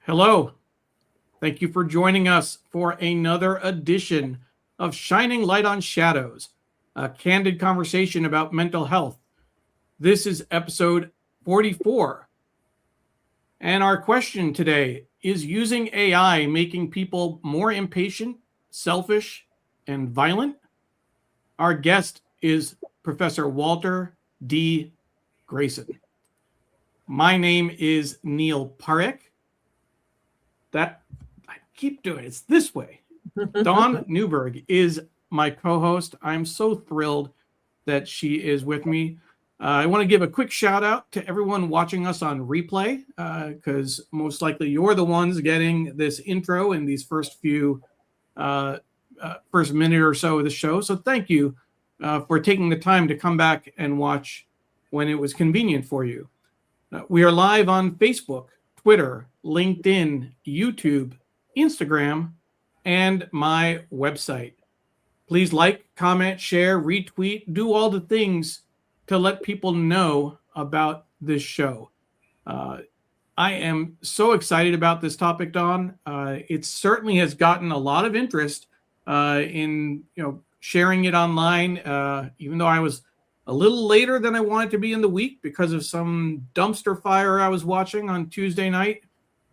Hello. Thank you for joining us for another edition of Shining Light on Shadows, a candid conversation about mental health. This is episode 44. And our question today is using AI making people more impatient, selfish, and violent? Our guest is Professor Walter D. Greason. My name is Neil Parekh. That I keep doing it. It's this way. Dawn Neuburg is my co-host. I'm so thrilled that she is with me. I want to give a quick shout out to everyone watching us on replay, because most likely you're the ones getting this intro in these first minute or so of the show. So thank you for taking the time to come back and watch when it was convenient for you. We are live on Facebook, Twitter, LinkedIn, YouTube, Instagram, and my website. Please like, comment, share, retweet, do all the things to let people know about this show. I am so excited about this topic, Dawn. It certainly has gotten a lot of interest in sharing it online, even though I was a little later than I wanted to be in the week because of some dumpster fire I was watching on Tuesday night,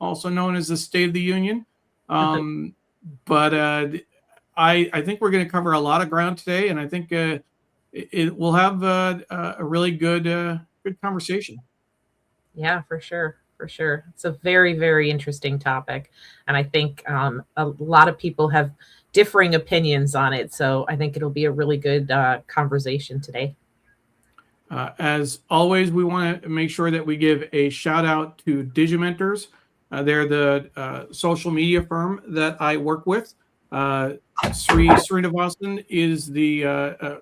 also known as the State of the Union. But I think we're going to cover a lot of ground today, and I think it will have a really good conversation. Yeah, for sure. For sure. It's a very, very interesting topic. And I think a lot of people have differing opinions on it. So I think it'll be a really good conversation today. As always, we want to make sure that we give a shout out to Digimentors. They're the social media firm that I work with. Sri Srinivasan is the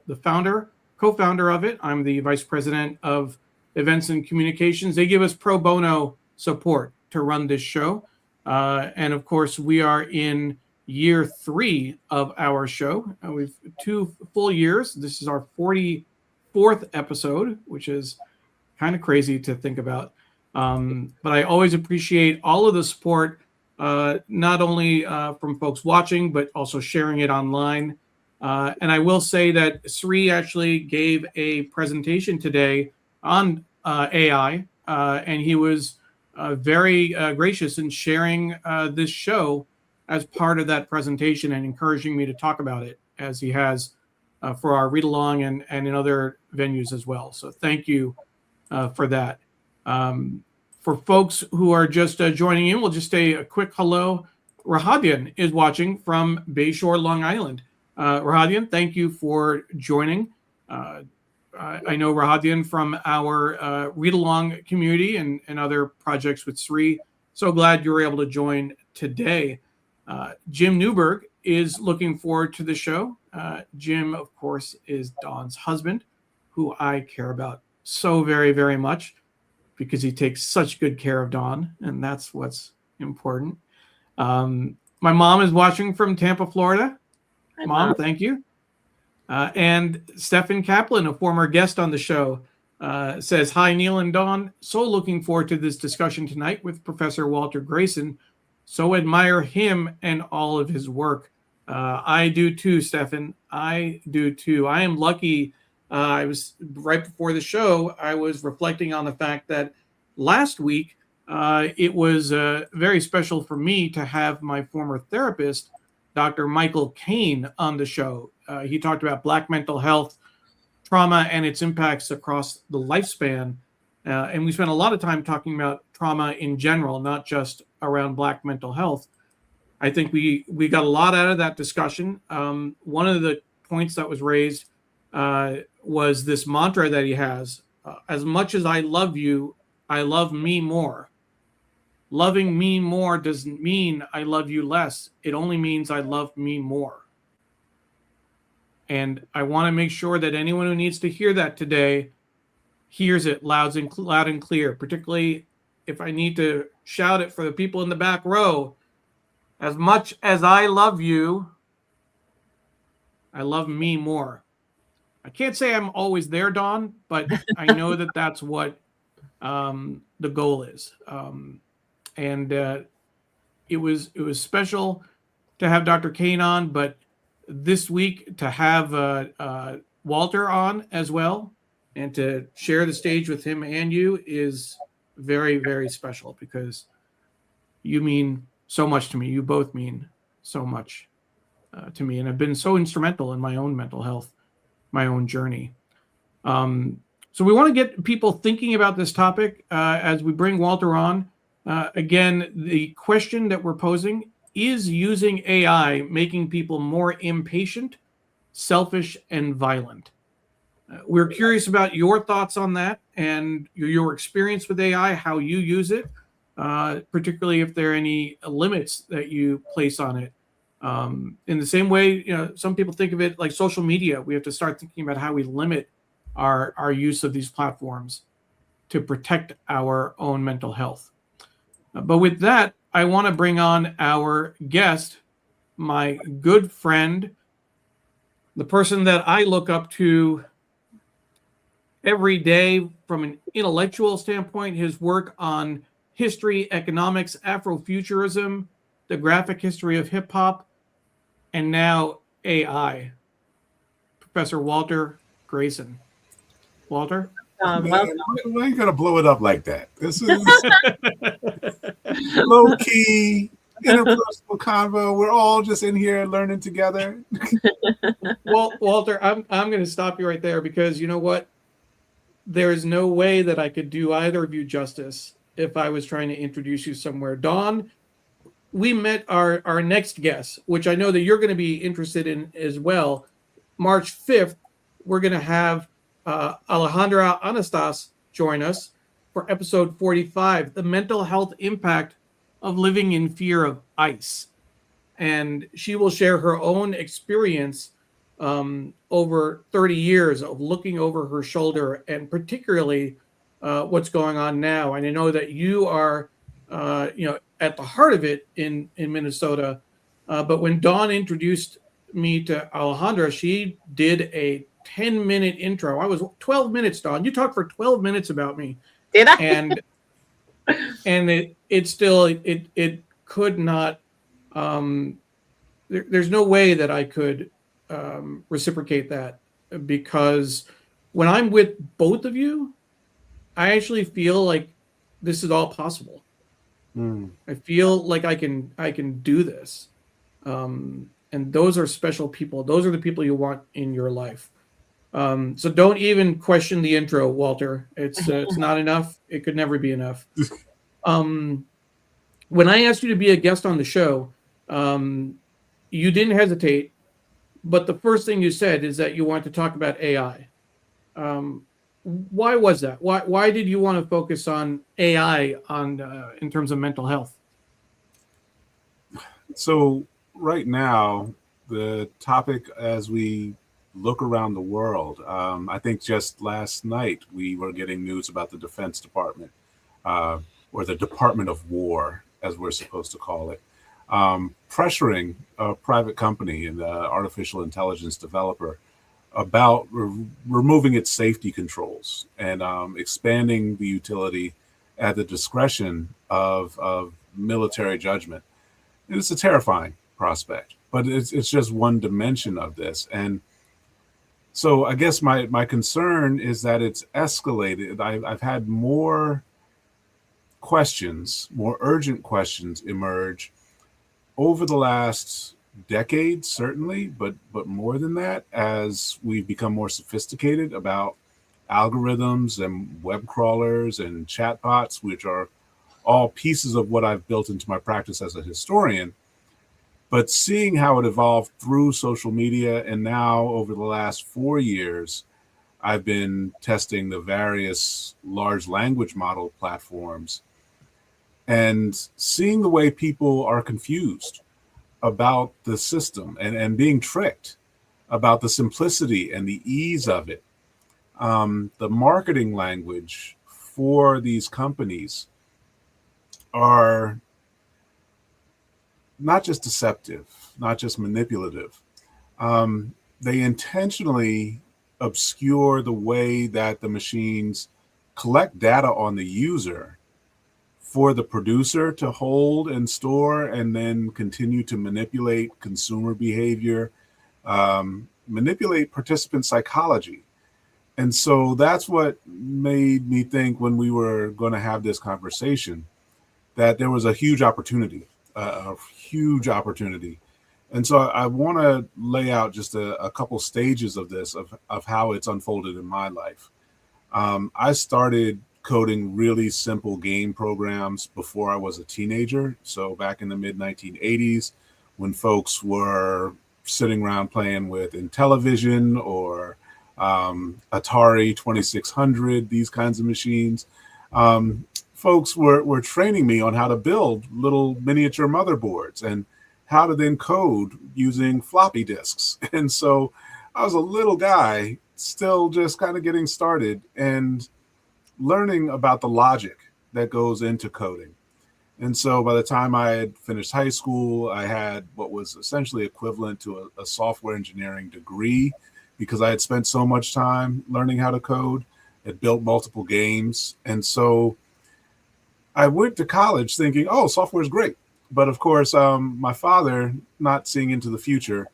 co-founder of it. I'm the vice president of events and communications. They give us pro bono support to run this show. And of course, we are in year 3 of our show. We've 2 full years. This is our 44th episode, which is kind of crazy to think about. But I always appreciate all of the support, not only from folks watching, but also sharing it online. And I will say that Sri actually gave a presentation today on AI, and he was very gracious in sharing this show as part of that presentation and encouraging me to talk about it, as he has for our read along and in other venues as well. So thank you for that. For folks who are just joining in, we'll just say a quick hello. Rahadian is watching from Bayshore, Long Island. Rahadian, thank you for joining. I know Rahadian from our read along community and other projects with Sri. So glad you were able to join today. Jim Neuburg is looking forward to the show. Jim, of course, is Dawn's husband, who I care about so very, very much because he takes such good care of Dawn, and that's what's important. My mom is watching from Tampa, Florida. Hi, Mom, thank you. And Stefan Kaplan, a former guest on the show, says, hi, Neil and Dawn. So looking forward to this discussion tonight with Professor Walter Greason. So admire him and all of his work. I do too, Stefan. I do too. I am lucky. I was right before the show, I was reflecting on the fact that last week it was very special for me to have my former therapist, Dr. Michael Kane, on the show. He talked about Black mental health, trauma, and its impacts across the lifespan. And we spent a lot of time talking about trauma in general, not just around Black mental health. I think we got a lot out of that discussion. One of the points that was raised was this mantra that he has: as much as I love you, I love me more. Loving me more doesn't mean I love you less. It only means I love me more. And I want to make sure that anyone who needs to hear that today hears it loud and clear, particularly if I need to shout it for the people in the back row. As much as I love you, I love me more. I can't say I'm always there, Dawn, but I know that that's what the goal is. And it was special to have Dr. Kane on, but this week to have Walter on as well and to share the stage with him and you is very, very special because you mean so much to me. You both mean so much to me and have been so instrumental in my own mental health, my own journey. So we want to get people thinking about this topic as we bring Walter on. Again, the question that we're posing is using AI making people more impatient, selfish, and violent? We're curious about your thoughts on that and your experience with AI, how you use it, particularly if there are any limits that you place on it. In the same way, some people think of it like social media. We have to start thinking about how we limit our use of these platforms to protect our own mental health. But with that, I want to bring on our guest, my good friend, the person that I look up to every day from an intellectual standpoint, his work on history, economics, Afrofuturism, the graphic history of hip hop, and now AI. Professor Walter Greason. Walter? Man, why are you gonna blow it up like that? This is low key, interpersonal convo. We're all just in here learning together. Well, Walter, I'm going to stop you right there because you know what? There is no way that I could do either of you justice if I was trying to introduce you somewhere. Dawn, we met our next guest, which I know that you're going to be interested in as well. March 5th, we're going to have Alejandra Anastas join us for episode 45, the mental health impact of living in fear of ICE. And she will share her own experience over 30 years of looking over her shoulder and particularly what's going on now. And I know that you are, at the heart of it in Minnesota. But when Dawn introduced me to Alejandra, she did a 10-minute intro. I was 12 minutes, Dawn. You talked for 12 minutes about me. Did I? And it still could not. There's no way that I could reciprocate that because when I'm with both of you, I actually feel like this is all possible. I feel like I can do this. And those are special people. Those are the people you want in your life. So don't even question the intro, Walter. It's not enough. It could never be enough. When I asked you to be a guest on the show, you didn't hesitate, but the first thing you said is that you want to talk about AI. Why was that? Why did you want to focus on AI in terms of mental health? So right now, the topic as we look around the world, I think just last night we were getting news about the Defense Department, or the Department of War, as we're supposed to call it, pressuring a private company and the artificial intelligence developer about removing its safety controls and expanding the utility at the discretion of military judgment. And it's a terrifying prospect, but it's just one dimension of this. And so I guess my concern is that it's escalated. I've had more questions, more urgent questions emerge over the last decade, certainly, but more than that, as we've become more sophisticated about algorithms and web crawlers and chatbots, which are all pieces of what I've built into my practice as a historian. But seeing how it evolved through social media, and now over the last 4 years, I've been testing the various large language model platforms and seeing the way people are confused about the system and being tricked about the simplicity and the ease of it. The marketing language for these companies are not just deceptive, not just manipulative. They intentionally obscure the way that the machines collect data on the user for the producer to hold and store and then continue to manipulate consumer behavior, manipulate participant psychology. And so that's what made me think when we were going to have this conversation that there was a huge opportunity, a huge opportunity. And so I want to lay out just a couple stages of this, of how it's unfolded in my life. I started coding really simple game programs before I was a teenager. So back in the mid 1980s, when folks were sitting around playing with Intellivision or Atari 2600, these kinds of machines, folks were training me on how to build little miniature motherboards and how to then code using floppy disks. And so I was a little guy still just kind of getting started and learning about the logic that goes into coding. And so by the time I had finished high school, I had what was essentially equivalent to a software engineering degree because I had spent so much time learning how to code, had built multiple games. And so I went to college thinking, oh, software is great. But of course, my father, not seeing into the future,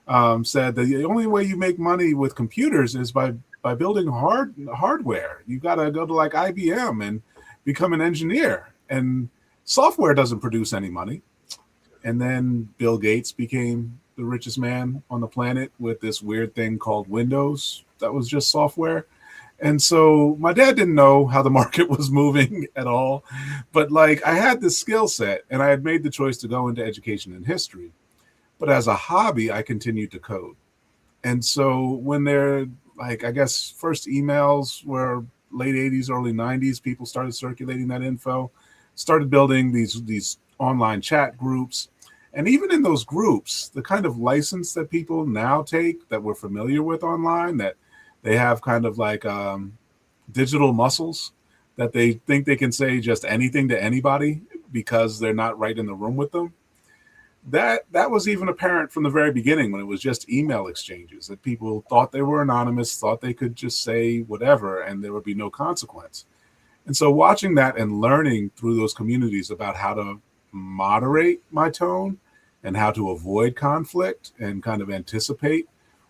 said that the only way you make money with computers is by building hardware. You got to go to like IBM and become an engineer. And software doesn't produce any money. And then Bill Gates became the richest man on the planet with this weird thing called Windows that was just software. And so my dad didn't know how the market was moving at all. But like I had this skill set and I had made the choice to go into education and history. But as a hobby, I continued to code. And so when they're like, I guess first emails were late 80s, early 90s, people started circulating that info, started building these online chat groups. And even in those groups, the kind of license that people now take that we're familiar with online, that they have kind of like digital muscles that they think they can say just anything to anybody because they're not right in the room with them. That was even apparent from the very beginning when it was just email exchanges, that people thought they were anonymous, thought they could just say whatever and there would be no consequence. And so watching that and learning through those communities about how to moderate my tone and how to avoid conflict and kind of anticipate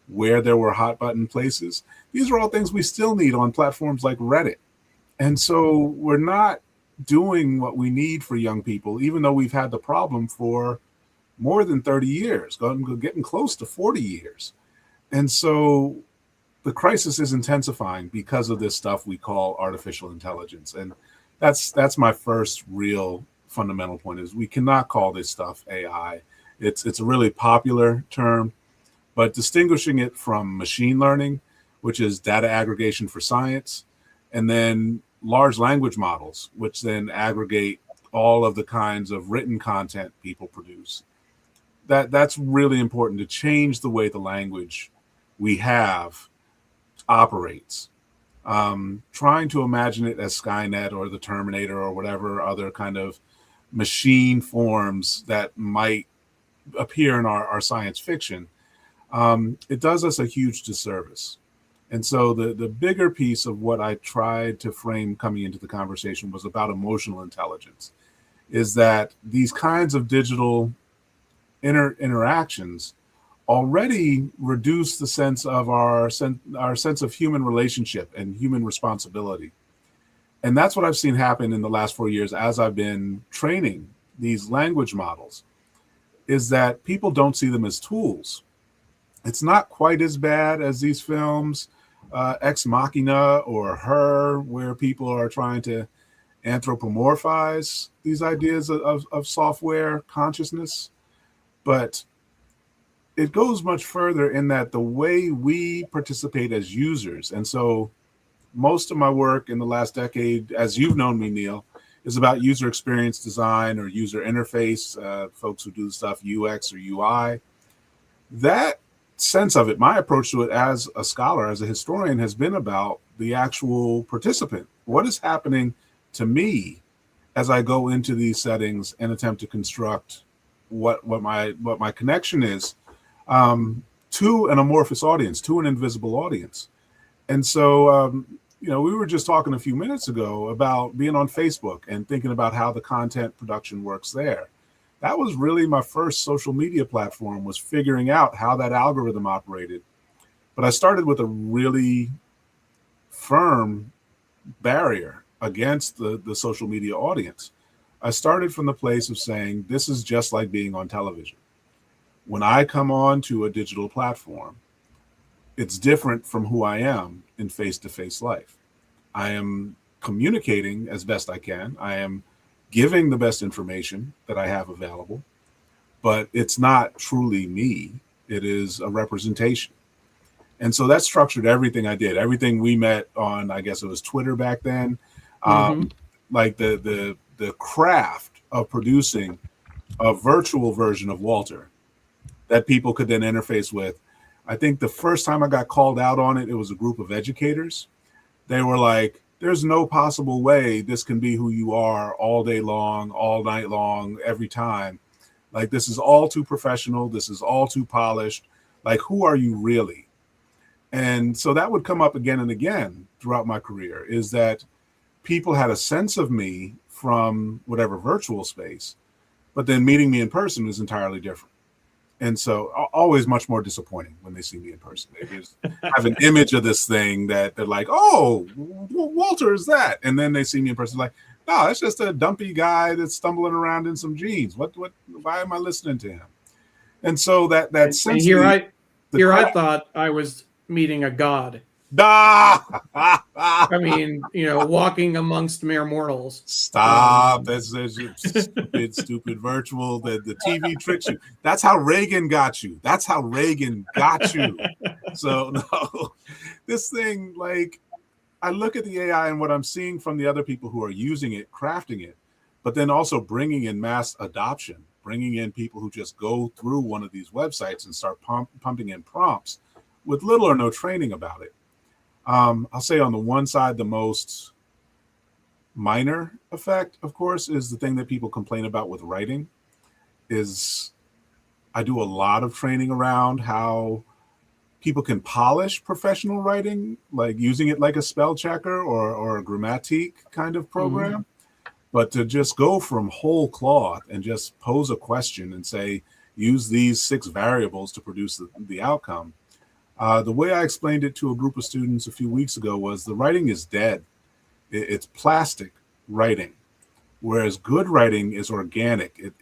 where there were hot button places, these are all things we still need on platforms like Reddit. And so we're not doing what we need for young people, even though we've had the problem for more than 30 years, getting close to 40 years. And so the crisis is intensifying because of this stuff we call artificial intelligence. And that's my first real fundamental point, is we cannot call this stuff AI. It's a really popular term, but distinguishing it from machine learning, which is data aggregation for science, and then large language models, which then aggregate all of the kinds of written content people produce. That's really important to change the way the language we have operates. Trying to imagine it as Skynet or the Terminator or whatever other kind of machine forms that might appear in our science fiction, it does us a huge disservice. And so the bigger piece of what I tried to frame coming into the conversation was about emotional intelligence, is that these kinds of digital interactions already reduce the sense of our sense of human relationship and human responsibility. And that's what I've seen happen in the last 4 years as I've been training these language models, is that people don't see them as tools. It's not quite as bad as these films, Ex Machina or Her, where people are trying to anthropomorphize these ideas of software consciousness. But it goes much further in that the way we participate as users, and so most of my work in the last decade, as you've known me, Neil, is about user experience design or user interface, folks who do stuff UX or UI. That sense of it, my approach to it as a scholar, as a historian, has been about the actual participant. What is happening to me as I go into these settings and attempt to construct what my connection is to an amorphous audience, to an invisible audience. And so we were just talking a few minutes ago about being on Facebook and thinking about how the content production works there. That was really my first social media platform, was figuring out how that algorithm operated. But I started with a really firm barrier against the social media audience. I started from the place of saying, this is just like being on television. When I come on to a digital platform, it's different from who I am in face-to-face life. I am communicating as best I can. I am giving the best information that I have available, but it's not truly me. It is a representation. And so that structured everything I did. Everything we met on, I guess it was Twitter back then, like the craft of producing a virtual version of Walter that people could then interface with. I think the first time I got called out on it, it was a group of educators. They were like, there's no possible way this can be who you are all day long, all night long, every time. Like, this is all too professional. This is all too polished. Like, who are you really? And so that would come up again and again throughout my career, is that people had a sense of me from whatever virtual space, but then meeting me in person is entirely different. And so always much more disappointing when they see me in person. They just have an image of this thing that they're like, oh, Walter is that. And then they see me in person like, no, it's just a dumpy guy that's stumbling around in some jeans. Why am I listening to him? And so that sense. And here I thought I was meeting a god. I mean, walking amongst mere mortals. Stop. That's stupid virtual. The TV tricks you. That's how Reagan got you. So no, this thing, like, I look at the AI and what I'm seeing from the other people who are using it, crafting it, but then also bringing in mass adoption, bringing in people who just go through one of these websites and start pumping in prompts with little or no training about it. I'll say on the one side, the most minor effect, of course, is the thing that people complain about with writing. Is I do a lot of training around how people can polish professional writing, like using it like a spell checker or a grammatique kind of program. But to just go from whole cloth and just pose a question and say, use these 6 variables to produce the outcome. The way I explained it to a group of students a few weeks ago was the writing is dead. It's plastic writing, whereas good writing is organic.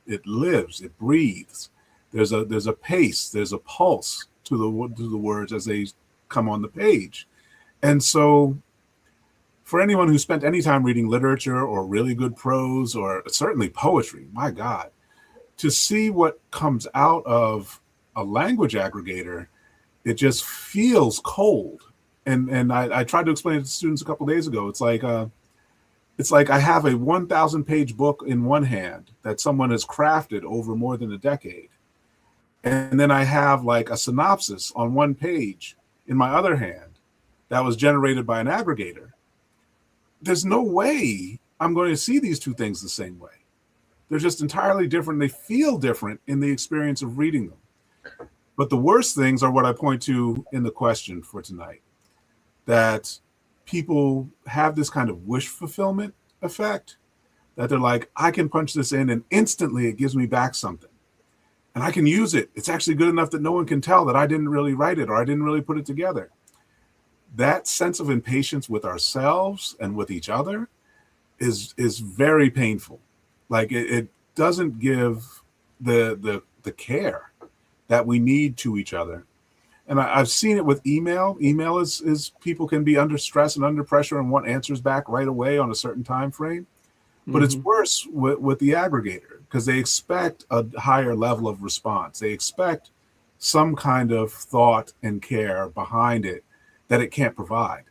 It lives, it breathes. There's a pace, there's a pulse to the words as they come on the page. And so for anyone who spent any time reading literature or really good prose or certainly poetry, my God, to see what comes out of a language aggregator, it just feels cold. And I tried to explain it to students a couple of days ago. It's like I have a 1,000 page book in one hand that someone has crafted over more than a decade. And then I have like a synopsis on one page in my other hand that was generated by an aggregator. There's no way I'm going to see these two things the same way. They're just entirely different. They feel different in the experience of reading them. But the worst things are what I point to in the question for tonight, that people have this kind of wish fulfillment effect, that they're like, I can punch this in and instantly it gives me back something. And I can use it. It's actually good enough that no one can tell that I didn't really write it or I didn't really put it together. That sense of impatience with ourselves and with each other is very painful. Like it doesn't give the care that we need to each other. And I've seen it with email. Email is people can be under stress and under pressure and want answers back right away on a certain time frame. But it's worse with the aggregator because they expect a higher level of response. They expect some kind of thought and care behind it that it can't provide.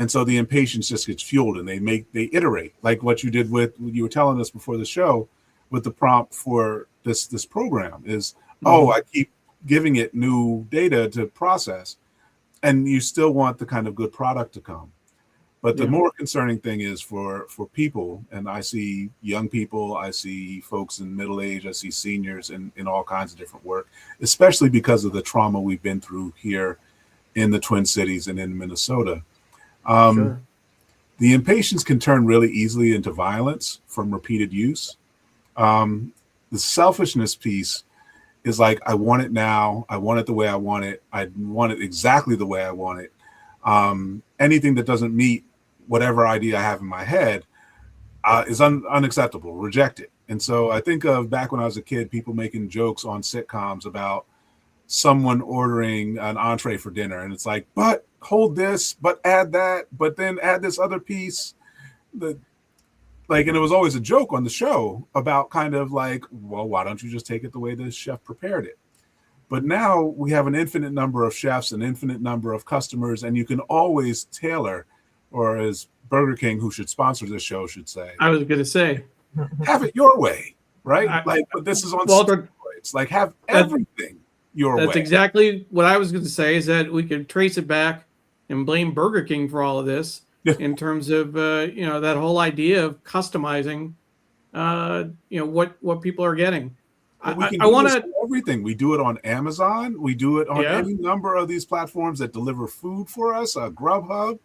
And so the impatience just gets fueled and they iterate, like what you did with, you were telling us before the show with the prompt for this program is, I keep giving it new data to process, and you still want the kind of good product to come. But the more concerning thing is for people, and I see young people, I see folks in middle age, I see seniors in all kinds of different work, especially because of the trauma we've been through here in the Twin Cities and in Minnesota. Sure. The impatience can turn really easily into violence from repeated use. The selfishness piece is like, I want it now. I want it the way I want it. I want it exactly the way I want it. Anything that doesn't meet whatever idea I have in my head is unacceptable, reject it. And so I think of back when I was a kid, people making jokes on sitcoms about someone ordering an entree for dinner. And it's like, but hold this, but add that, but then add this other piece. And it was always a joke on the show about kind of like, well, why don't you just take it the way the chef prepared it? But now we have an infinite number of chefs, an infinite number of customers, and you can always tailor, or as Burger King, who should sponsor this show, should say, I was going to say, have it your way, right? But this is on Walter, steroids. Like, have everything your way. That's exactly what I was going to say, is that we could trace it back and blame Burger King for all of this in terms of, that whole idea of customizing, what people are getting. I want to everything. We do it on Amazon. We do it on any number of these platforms that deliver food for us. Grubhub.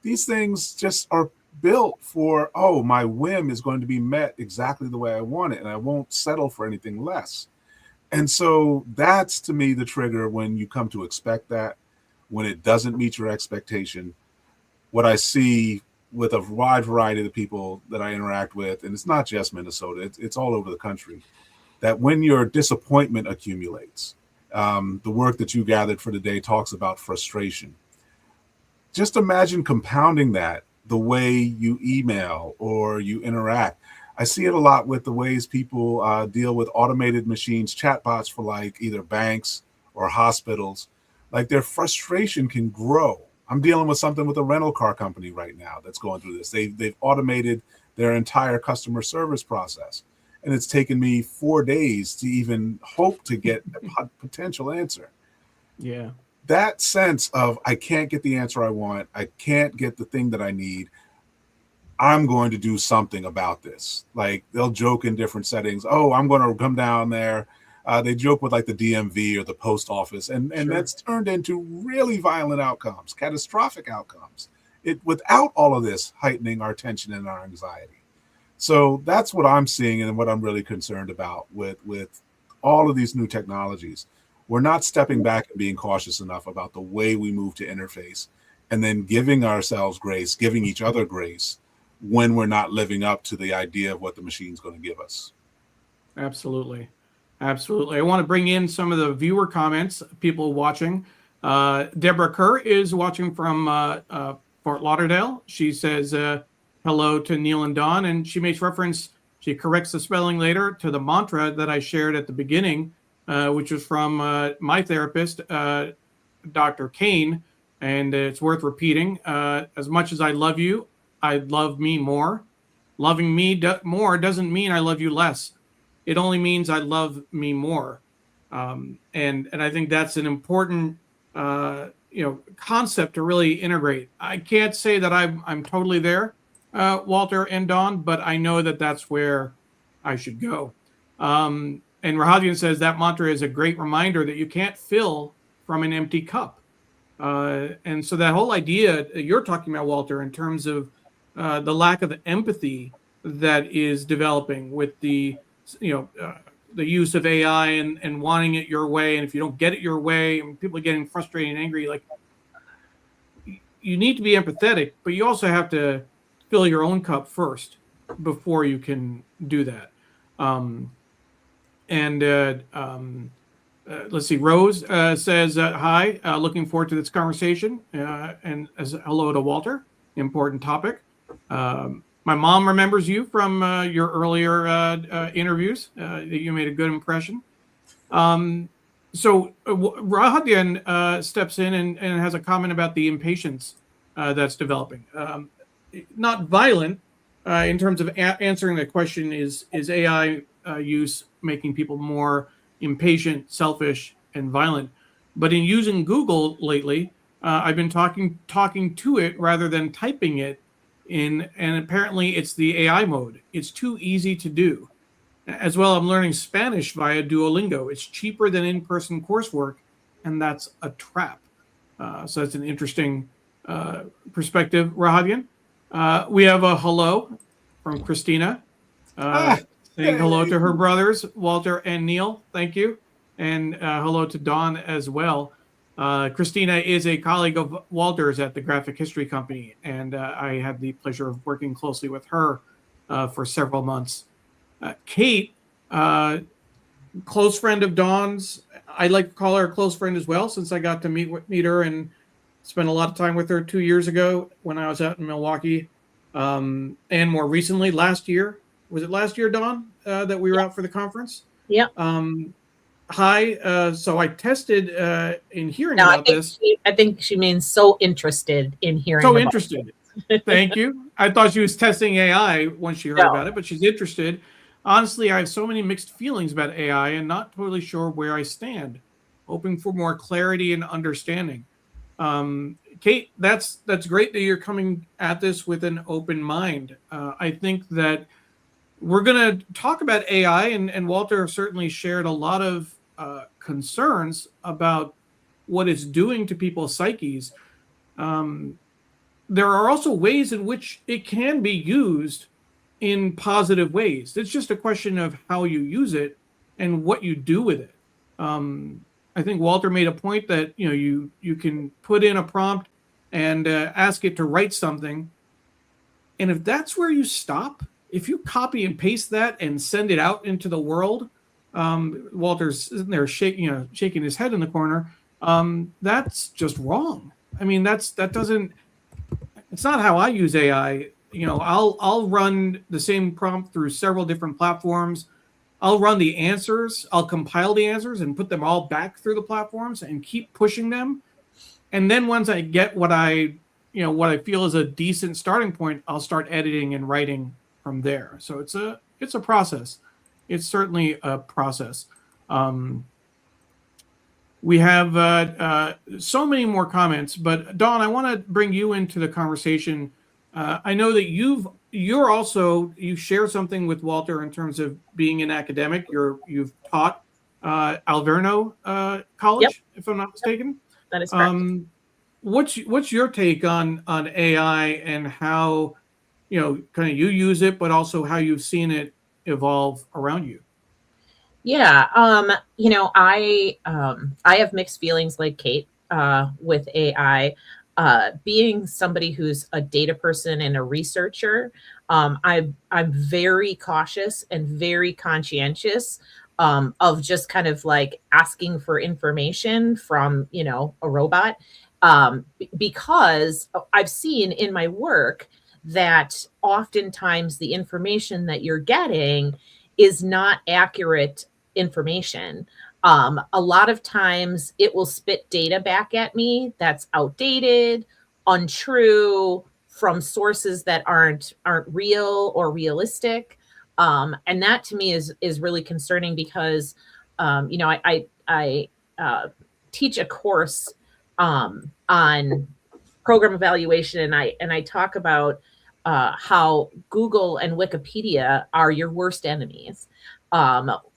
These things just are built for, my whim is going to be met exactly the way I want it, and I won't settle for anything less. And so that's, to me, the trigger when you come to expect that, when it doesn't meet your expectation. What I see with a wide variety of the people that I interact with, and it's not just Minnesota, it's all over the country, that when your disappointment accumulates, the work that you gathered for the day talks about frustration. Just imagine compounding that the way you email or you interact. I see it a lot with the ways people deal with automated machines, chatbots for like either banks or hospitals. Like, their frustration can grow. I'm dealing with something with a rental car company right now that's going through this. They've automated their entire customer service process. And it's taken me 4 days to even hope to get a potential answer. Yeah. That sense of, I can't get the answer I want, I can't get the thing that I need, I'm going to do something about this. Like, they'll joke in different settings, I'm going to come down there. They joke with like the DMV or the post office, and that's turned into really violent outcomes, catastrophic outcomes. Without all of this heightening our tension and our anxiety. So that's what I'm seeing, and what I'm really concerned about with all of these new technologies. We're not stepping back and being cautious enough about the way we move to interface, and then giving ourselves grace, giving each other grace when we're not living up to the idea of what the machine's going to give us. Absolutely. Absolutely. I want to bring in some of the viewer comments, people watching. Deborah Kerr is watching from Fort Lauderdale. She says hello to Neil and Don, and she makes reference, she corrects the spelling later, to the mantra that I shared at the beginning, which was from my therapist, Dr. Kane, and it's worth repeating. As much as I love you, I love me more. Loving me more doesn't mean I love you less. It only means I love me more. And I think that's an important concept to really integrate. I can't say that I'm totally there, Walter and Don, but I know that that's where I should go. And Rahadian says that mantra is a great reminder that you can't fill from an empty cup. And so that whole idea you're talking about, Walter, in terms of the lack of empathy that is developing with the use of AI and wanting it your way. And if you don't get it your way, and people are getting frustrated and angry, like, you need to be empathetic, but you also have to fill your own cup first before you can do that. Let's see. Rose says, hi, looking forward to this conversation. And as hello to Walter, important topic. My mom remembers you from your earlier interviews. That you made a good impression. So Rahadian steps in and has a comment about the impatience that's developing. Not violent in terms of answering the question, is AI use making people more impatient, selfish, and violent? But in using Google lately, I've been talking to it rather than typing it in, and apparently it's the AI mode. It's too easy to do. As well, I'm learning Spanish via Duolingo. It's cheaper than in-person coursework, and that's a trap. So that's an interesting perspective, Rahadian. We have a hello from Christina, saying hello to her brothers, Walter and Neil. Thank you. And hello to Dawn as well. Christina is a colleague of Walter's at the Graphic History Company, and I had the pleasure of working closely with her for several months. Kate, close friend of Dawn's. I like to call her a close friend as well, since I got to meet her and spent a lot of time with her 2 years ago when I was out in Milwaukee, and more recently last year. Was it last year, Dawn, that we were out for the conference? Yeah. Hi. So I tested in hearing about this. I think she means so interested in hearing. So interested. Thank you. I thought she was testing AI when she heard about it, but she's interested. Honestly, I have so many mixed feelings about AI and not totally sure where I stand. Hoping for more clarity and understanding. Kate, that's great that you're coming at this with an open mind. I think that we're going to talk about AI, and Walter certainly shared a lot of concerns about what it's doing to people's psyches. There are also ways in which it can be used in positive ways. It's just a question of how you use it and what you do with it. I think Walter made a point that you can put in a prompt and ask it to write something, and if that's where you stop, if you copy and paste that and send it out into the world, Walter's sitting there shaking his head in the corner. That's just wrong. I mean, it's not how I use AI. I'll run the same prompt through several different platforms. I'll run the answers. I'll compile the answers and put them all back through the platforms and keep pushing them. And then once I get what I feel is a decent starting point, I'll start editing and writing from there. So it's a process. It's certainly a process. We have so many more comments, but Dawn, I want to bring you into the conversation. I know that you share something with Walter in terms of being an academic. You've taught Alverno College, if I'm not mistaken. That is correct. What's your take on AI and how kind of you use it, but also how you've seen it evolve around you? Yeah, I have mixed feelings like Kate with AI. Being somebody who's a data person and a researcher, I'm very cautious and very conscientious of just kind of like asking for information from a robot, because I've seen in my work that oftentimes the information that you're getting is not accurate information. A lot of times it will spit data back at me that's outdated, untrue, from sources that aren't real or realistic. And that to me is really concerning because I teach a course on program evaluation, and I talk about how Google and Wikipedia are your worst enemies.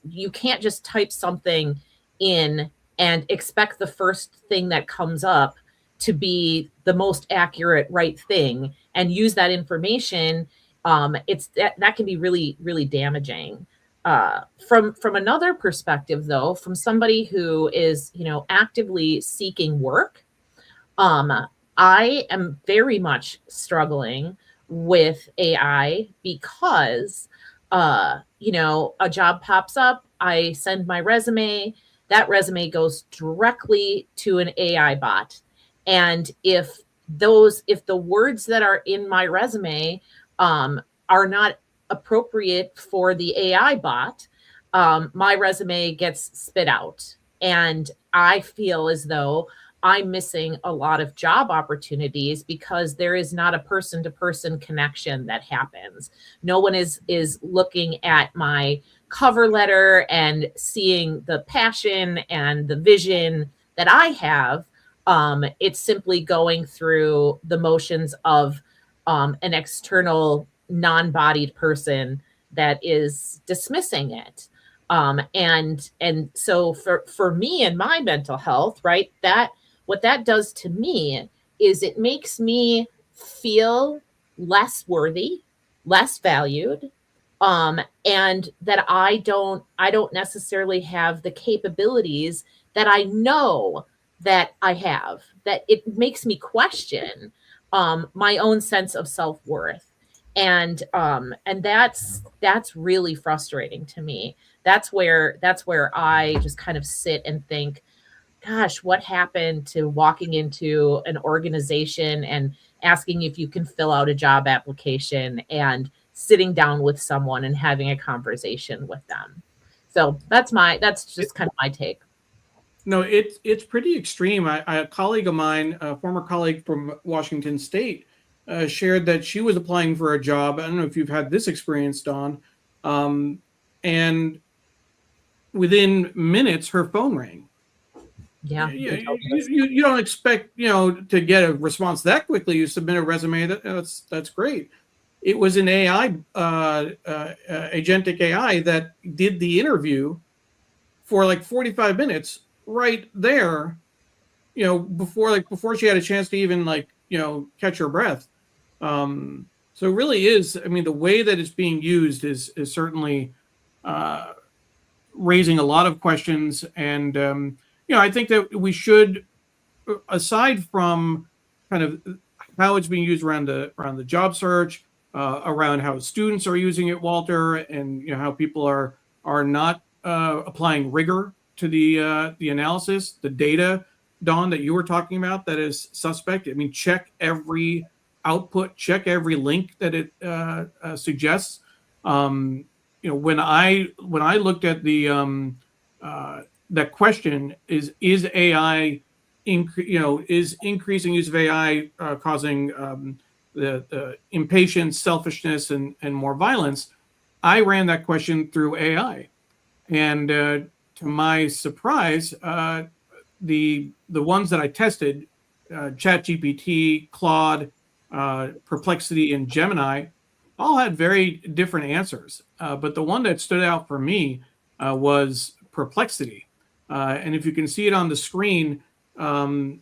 You can't just type something in and expect the first thing that comes up to be the most accurate, right thing, and use that information. That can be really, really damaging. From another perspective, though, from somebody who is actively seeking work, I am very much struggling with AI because a job pops up, I send my resume, that resume goes directly to an AI bot. And if the words that are in my resume are not appropriate for the AI bot, my resume gets spit out. And I feel as though I'm missing a lot of job opportunities because there is not a person-to-person connection that happens. No one is looking at my cover letter and seeing the passion and the vision that I have. It's simply going through the motions of an external non-bodied person that is dismissing it. And so for me and my mental health, right, what that does to me is it makes me feel less worthy, less valued, and that I don't necessarily have the capabilities that I know that I have. That it makes me question my own sense of self-worth, and that's really frustrating to me. That's where I just kind of sit and think, gosh, what happened to walking into an organization and asking if you can fill out a job application and sitting down with someone and having a conversation with them? So that's just kind of my take. No, it's pretty extreme. A colleague of mine, a former colleague from Washington State, shared that she was applying for a job. I don't know if you've had this experience, Dawn, and within minutes, her phone rang. Yeah. You don't expect to get a response that quickly. You submit a resume. That's great. It was an AI, agentic AI that did the interview for like 45 minutes right there, before she had a chance to even catch her breath. So it really is. I mean, the way that it's being used is certainly raising a lot of questions, and I think that we should, aside from kind of how it's being used around the job search, around how students are using it, Walter, and how people are not applying rigor to the analysis, the data, Dawn, that you were talking about, that is suspect. I mean, check every output, check every link that it suggests. When I looked at the that question, is AI is increasing use of AI causing the impatience, selfishness, and more violence, I ran that question through AI, and to my surprise, the ones that I tested, ChatGPT, Claude, Perplexity, and Gemini, all had very different answers. But the one that stood out for me was Perplexity. And if you can see it on the screen, I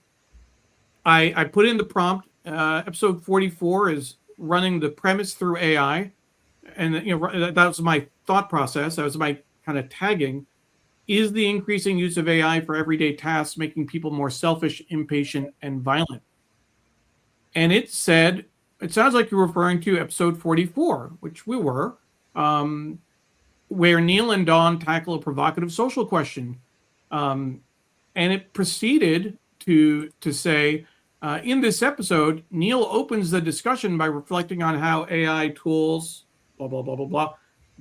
put in the prompt. Episode 44 is running the premise through AI. And that was my thought process. That was my kind of tagging. Is the increasing use of AI for everyday tasks making people more selfish, impatient, and violent? And it said, it sounds like you're referring to episode 44, which we were, where Neil and Dawn tackle a provocative social question. And it proceeded to say, in this episode, Neil opens the discussion by reflecting on how AI tools, blah, blah, blah, blah, blah.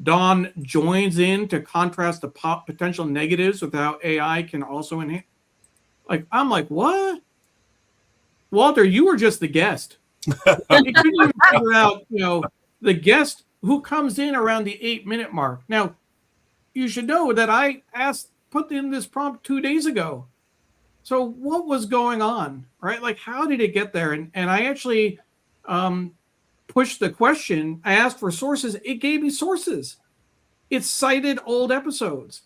Dawn joins in to contrast the potential negatives with how AI can also enhance. I'm like, what? Walter, you were just the guest. You couldn't even figure out, the guest who comes in around the 8-minute mark. Now, you should know that I put in this prompt 2 days ago. So what was going on, right? Like, how did it get there? And I actually pushed the question. I asked for sources. It gave me sources. It cited old episodes.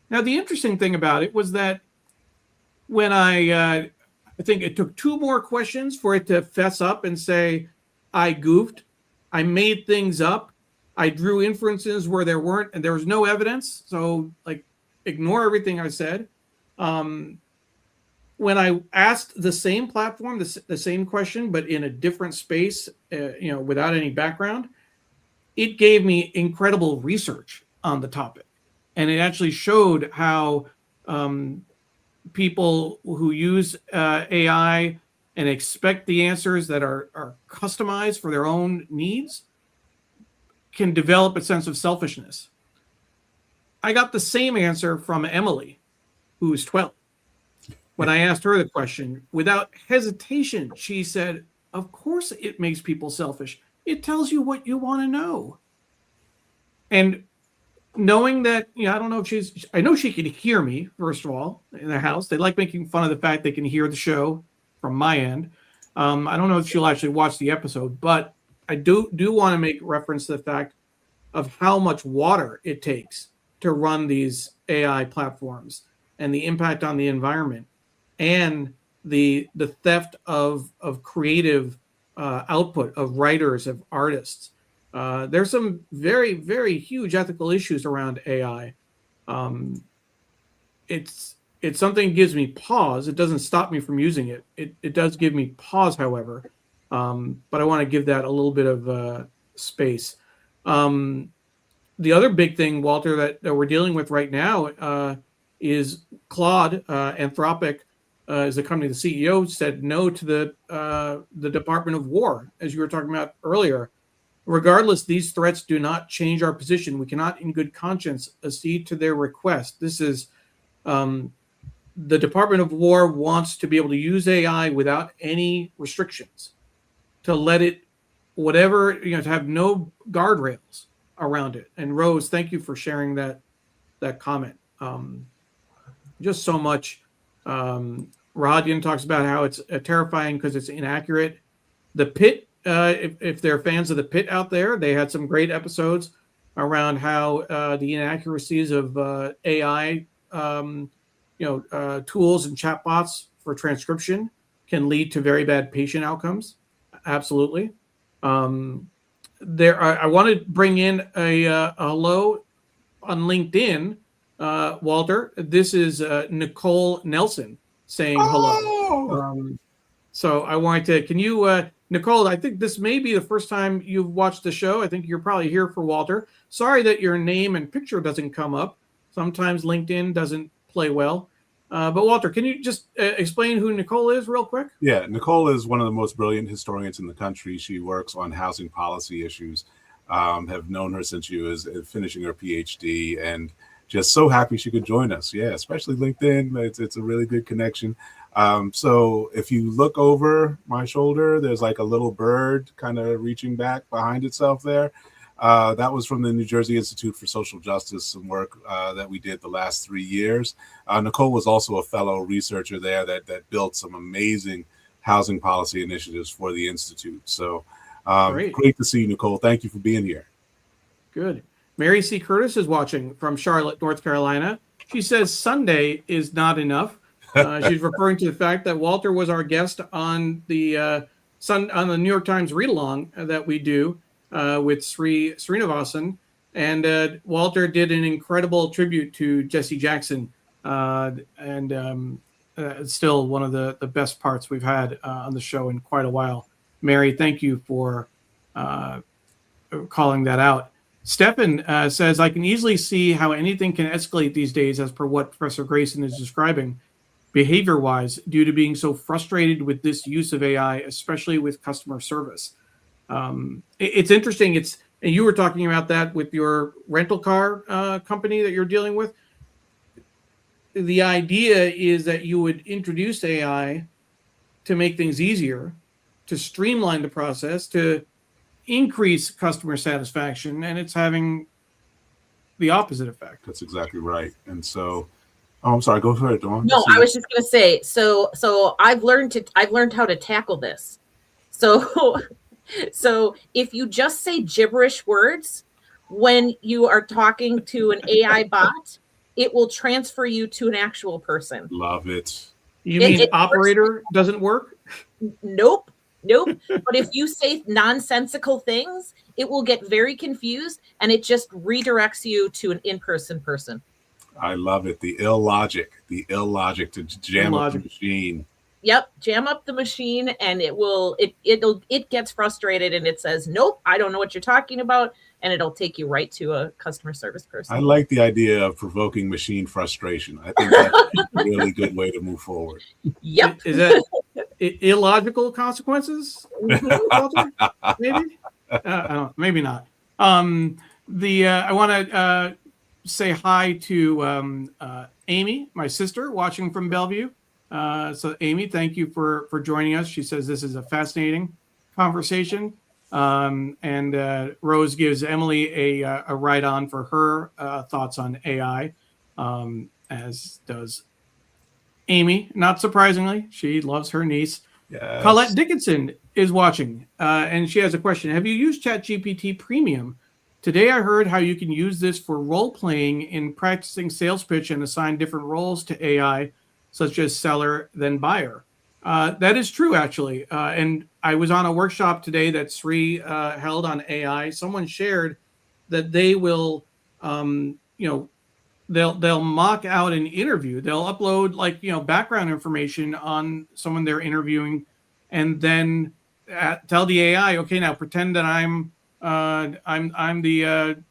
Now, the interesting thing about it was that when I think it took 2 more questions for it to fess up and say, I goofed. I made things up. I drew inferences where there weren't, and there was no evidence. So, ignore everything I said. When I asked the same platform, the same question, but in a different space, without any background, it gave me incredible research on the topic. And it actually showed how people who use AI and expect the answers that are customized for their own needs can develop a sense of selfishness. I got the same answer from Emily, who is 12. When I asked her the question, without hesitation, she said, of course it makes people selfish. It tells you what you want to know. And knowing that, I don't know if I know she can hear me, first of all, in the house. They like making fun of the fact they can hear the show from my end. I don't know if she'll actually watch the episode, but I do want to make reference to the fact of how much water it takes to run these AI platforms and the impact on the environment, and the theft of creative output of writers, of artists. There's some very, very huge ethical issues around AI. It's something that gives me pause. It doesn't stop me from using it. It does give me pause, however. But I want to give that a little bit of space. The other big thing, Walter, that we're dealing with right now is Claude. Anthropic is the company. The CEO said no to the Department of War, as you were talking about earlier. Regardless, these threats do not change our position. We cannot, in good conscience, accede to their request. This is the Department of War wants to be able to use AI without any restrictions, to let it, whatever, to have no guardrails around it. And Rose, thank you for sharing that comment. Just so much. Rahadian talks about how it's terrifying because it's inaccurate. The Pit, if there are fans of The Pit out there, they had some great episodes around how the inaccuracies of AI, tools and chatbots for transcription can lead to very bad patient outcomes. Absolutely. I want to bring in a hello on LinkedIn, Walter. This is Nicole Nelson saying hello. So I wanted to, can you, Nicole, I think this may be the first time you've watched the show. I think you're probably here for Walter. Sorry that your name and picture doesn't come up. Sometimes LinkedIn doesn't play well. But Walter, can you just explain who Nicole is real quick? Yeah, Nicole is one of the most brilliant historians in the country. She works on housing policy issues. Have known her since she was finishing her PhD, and just so happy she could join us. Yeah, especially LinkedIn. It's a really good connection. So if you look over my shoulder, there's like a little bird kind of reaching back behind itself there. That was from the New Jersey Institute for Social Justice, some work that we did the last 3 years. Nicole was also a fellow researcher there that built some amazing housing policy initiatives for the Institute. So great to see you, Nicole. Thank you for being here. Good. Mary C. Curtis is watching from Charlotte, North Carolina. She says Sunday is not enough. She's referring to the fact that Walter was our guest on the New York Times read-along that we do with Srinivasan, and Walter did an incredible tribute to Jesse Jackson, and it's still one of the best parts we've had on the show in quite a while. Mary, thank you for calling that out. Stefan says, I can easily see how anything can escalate these days, as per what Professor Greason is describing, behavior-wise, due to being so frustrated with this use of AI, especially with customer service. It's interesting. And you were talking about that with your rental car company that you're dealing with. The idea is that you would introduce AI to make things easier, to streamline the process, to increase customer satisfaction, and it's having the opposite effect. That's exactly right. And so, I'm sorry. Go ahead, Dawn. No, I was just going to say. So I've learned how to tackle this. So if you just say gibberish words when you are talking to an AI bot, it will transfer you to an actual person. Love it. You mean operator doesn't work? Nope. But if you say nonsensical things, it will get very confused, and it just redirects you to an in-person person. I love it. The illogic to jam up the machine. Yep, jam up the machine, and it gets frustrated, and it says, nope, I don't know what you're talking about, and it'll take you right to a customer service person. I like the idea of provoking machine frustration. I think that's a really good way to move forward. Yep. Is that illogical consequences? Maybe? I don't know, maybe not. I want to say hi to Amy, my sister, watching from Bellevue. So Amy, thank you for joining us. She says this is a fascinating conversation. And Rose gives Emily a ride on for her thoughts on AI, as does Amy. Not surprisingly, she loves her niece. Yes. Colette Dickinson is watching, and she has a question. Have you used ChatGPT Premium? Today I heard how you can use this for role-playing in practicing sales pitch and assign different roles to AI, such as seller then buyer. That is true, actually. And I was on a workshop today that Sri held on AI. Someone shared that they will, they'll mock out an interview. They'll upload background information on someone they're interviewing, and then tell the AI, okay, now pretend that I'm the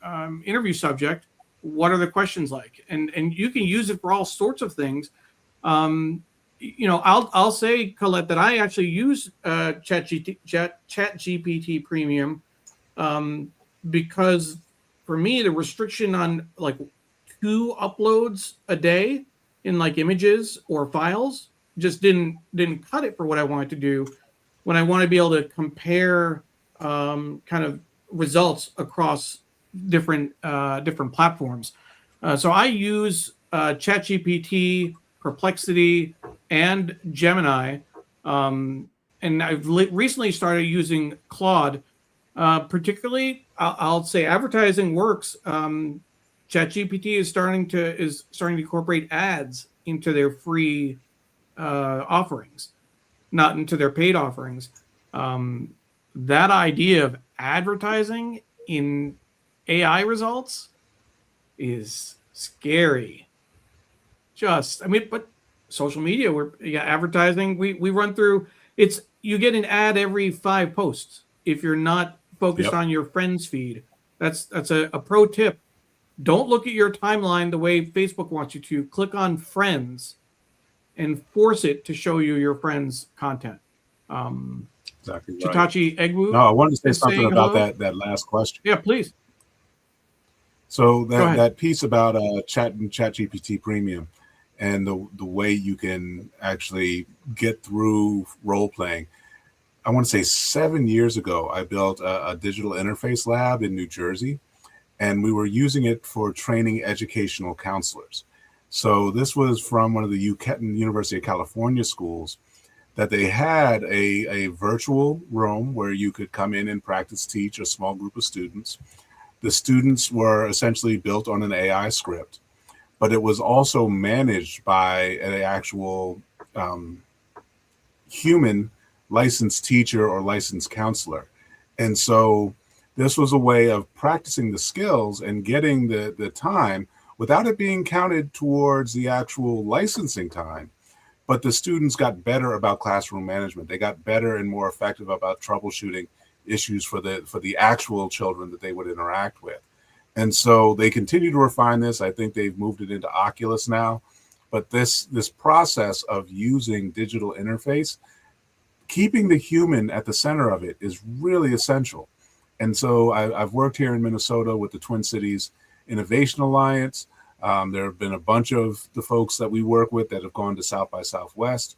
interview subject. What are the questions like? And you can use it for all sorts of things. I'll say, Colette, that I actually use ChatGPT Premium because for me the restriction on 2 uploads a day in images or files just didn't cut it for what I wanted to do when I want to be able to compare kind of results across different platforms. So I use ChatGPT, Perplexity, and Gemini, and I've recently started using Claude. Particularly, I'll say advertising works. ChatGPT is starting to incorporate ads into their free offerings, not into their paid offerings. That idea of advertising in AI results is scary. But social media, advertising, we run through, you get an ad every 5 posts if you're not focused on your friends feed. That's a pro tip. Don't look at your timeline the way Facebook wants you to. Click on friends and force it to show you your friends' content. Exactly right. Chitachi Egwu. No, I wanted to say something about that last question. Yeah, please. So that piece about ChatGPT Premium and the way you can actually get through role playing. I want to say 7 years ago, I built a digital interface lab in New Jersey, and we were using it for training educational counselors. So this was from one of the University of California schools, that they had a virtual room where you could come in and practice teach a small group of students. The students were essentially built on an AI script, but it was also managed by an actual human licensed teacher or licensed counselor. And so this was a way of practicing the skills and getting the time without it being counted towards the actual licensing time. But the students got better about classroom management. They got better and more effective about troubleshooting issues for the actual children that they would interact with. And so they continue to refine this. I think they've moved it into Oculus now. But this process of using digital interface, keeping the human at the center of it, is really essential. And so I've worked here in Minnesota with the Twin Cities Innovation Alliance. There have been a bunch of the folks that we work with that have gone to South by Southwest.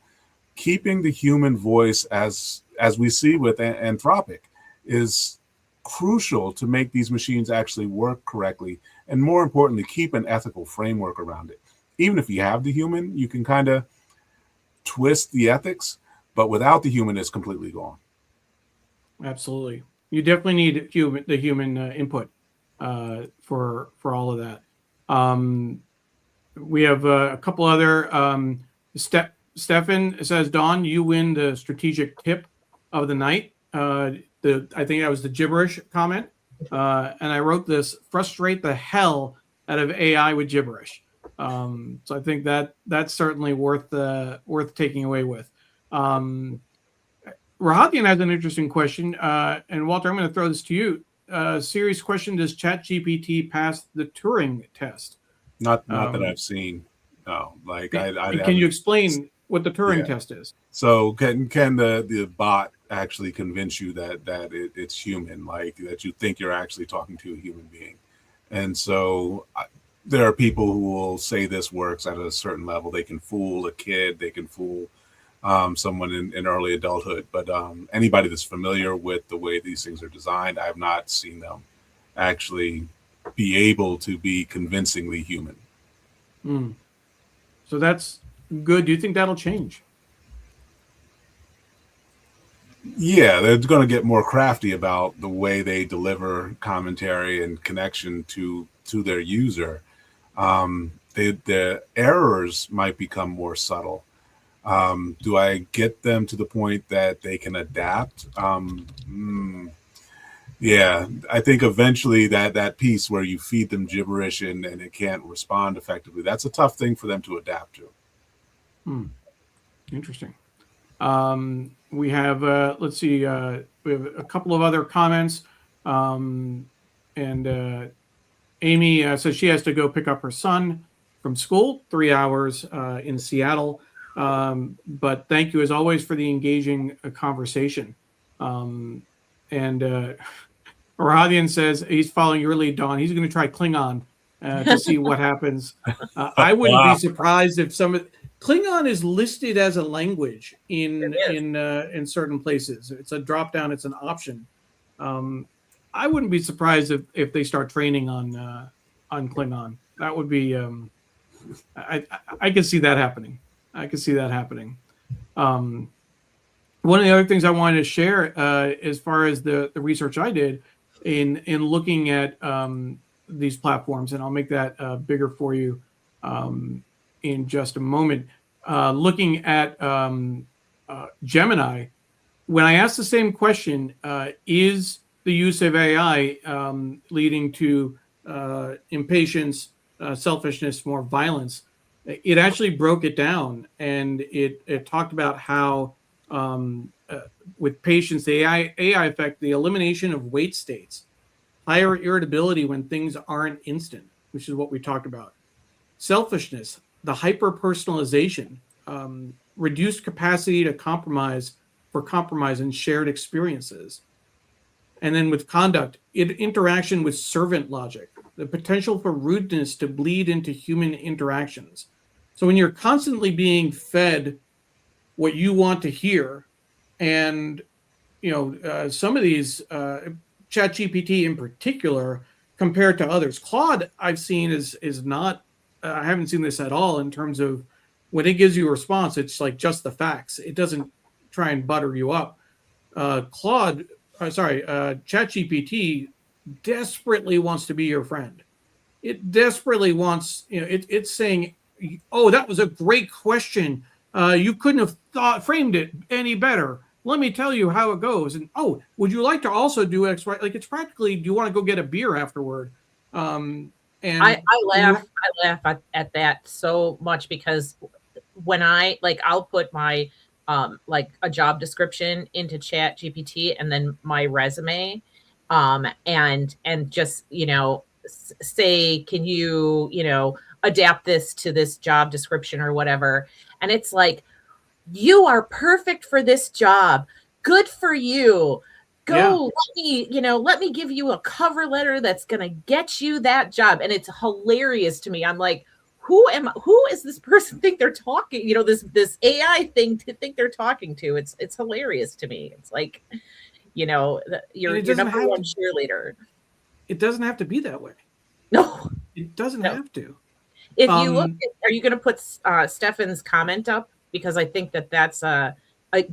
Keeping the human voice, as we see with Anthropic, is crucial to make these machines actually work correctly, and more importantly, keep an ethical framework around it. Even if you have the human, you can kind of twist the ethics, but without the human, it's completely gone. Absolutely. You definitely need the human input for all of that. We have a couple other. Stefan says, Dawn, you win the strategic tip of the night. I think that was the gibberish comment. And I wrote this: frustrate the hell out of AI with gibberish. So I think that's certainly worth taking away with. Rahatian has an interesting question. And Walter, I'm going to throw this to you. Serious question: does ChatGPT pass the Turing test? Not that I've seen. No, can you explain what the Turing test is? So can the bot actually convince you that it's human, like that you think you're actually talking to a human being? And so there are people who will say this works at a certain level. They can fool a kid. They can fool someone in early adulthood. But anybody that's familiar with the way these things are designed, I have not seen them actually be able to be convincingly human. So that's good. Do you think that'll change? Yeah, they're going to get more crafty about the way they deliver commentary and connection to their user. The errors might become more subtle. Do I get them to the point that they can adapt? Yeah, I think eventually that piece where you feed them gibberish and it can't respond effectively, that's a tough thing for them to adapt to. Interesting. We have, let's see, we have a couple of other comments. And Amy says she has to go pick up her son from school, 3 hours in Seattle. But thank you, as always, for the engaging conversation. And Rahadian says he's following your lead, Dawn. He's going to try Klingon to see what happens. I wouldn't be surprised if Klingon is listed as a language in certain places. It's a drop down. It's an option. I wouldn't be surprised if they start training on Klingon. That would be. I can see that happening. One of the other things I wanted to share, as far as the research I did in looking at these platforms, and I'll make that bigger for you in just a moment. Looking at Gemini, when I asked the same question, is the use of AI leading to impatience, selfishness, more violence? It actually broke it down, and it talked about how with patience, the AI effect, the elimination of wait states, higher irritability when things aren't instant, which is what we talked about. Selfishness, the hyper-personalization, reduced capacity to compromise and shared experiences. And then with conduct, interaction with servant logic, the potential for rudeness to bleed into human interactions. So when you're constantly being fed what you want to hear, and some of these, ChatGPT in particular, compared to others, Claude I've seen is not. I haven't seen this at all in terms of when it gives you a response, it's like just the facts. It doesn't try and butter you up. ChatGPT desperately wants to be your friend. It desperately wants, it's saying, oh, that was a great question. You couldn't have framed it any better. Let me tell you how it goes. And, oh, would you like to also do X, Y? Like, it's practically, do you want to go get a beer afterward? And I laugh at that so much, because when I'll put my a job description into Chat GPT and then my resume, and just say, can you adapt this to this job description or whatever, and it's like, you are perfect for this job, good for you, go, let me give you a cover letter that's gonna get you that job. And it's hilarious to me. I'm like, who is this person think they're talking, this AI thing to think they're talking to? It's hilarious to me. It's like, your number one cheerleader. It doesn't have to be that way. No, it doesn't have to. If you look, are you going to put Stefan's comment up? Because I think that's a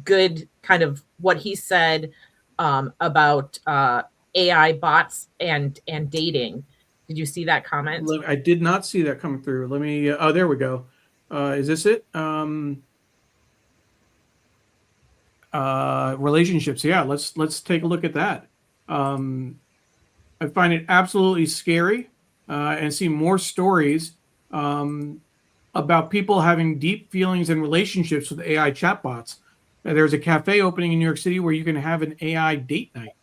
good kind of what he said about AI bots and dating. Did you see that comment? I did not see that coming through. Let me. Oh, there we go. Is this it? Relationships. Yeah, let's take a look at that. I find it absolutely scary, and see more stories about people having deep feelings and relationships with AI chatbots. There's a cafe opening in New York City where you can have an AI date night.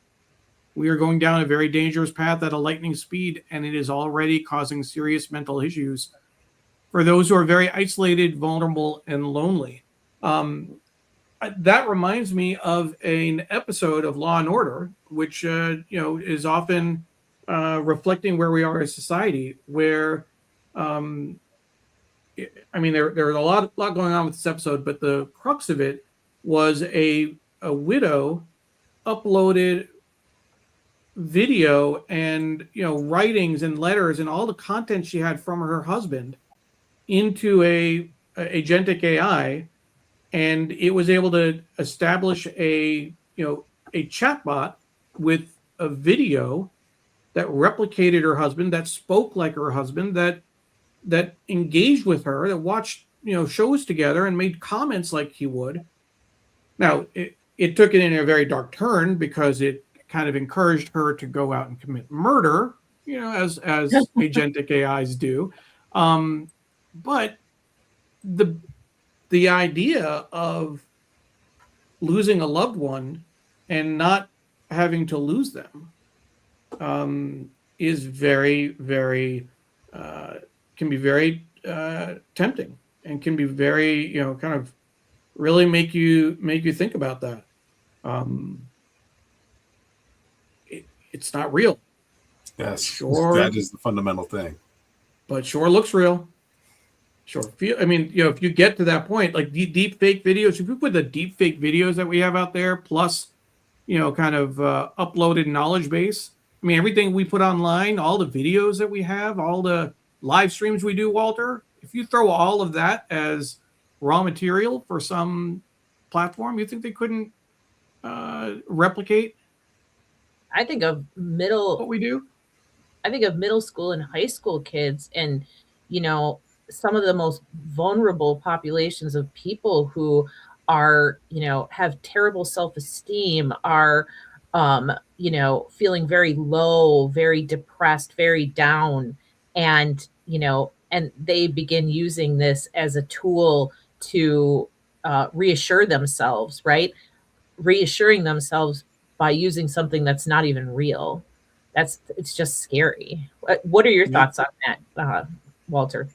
We are going down a very dangerous path at a lightning speed, and it is already causing serious mental issues for those who are very isolated, vulnerable, and lonely. That reminds me of an episode of Law and Order, which is often reflecting where we are as society, where there's a lot going on with this episode, but the crux of it was a widow uploaded video and writings and letters and all the content she had from her husband into a agentic AI, and it was able to establish a chatbot with a video that replicated her husband, that spoke like her husband, that engaged with her, that watched shows together and made comments like he would. Now, it took it in a very dark turn because it kind of encouraged her to go out and commit murder, as agentic AIs do. But the idea of losing a loved one and not having to lose them is very, very can be very tempting, and can be very, kind of really make you think about that. It's not real. Yes, sure, that is the fundamental thing. But sure looks real. Sure. I mean, if you get to that point, like the deep fake videos, if you put the deep fake videos that we have out there, plus, kind of uploaded knowledge base. I mean, everything we put online, all the videos that we have, all the live streams we do, Walter, if you throw all of that as raw material for some platform, you think they couldn't replicate I think of what we do? I think of middle school and high school kids, and some of the most vulnerable populations of people who are, have terrible self-esteem, are feeling very low, very depressed, very down, and and they begin using this as a tool to reassure themselves, right? Reassuring themselves by using something that's not even real. It's just scary. What are your thoughts on that, Walter?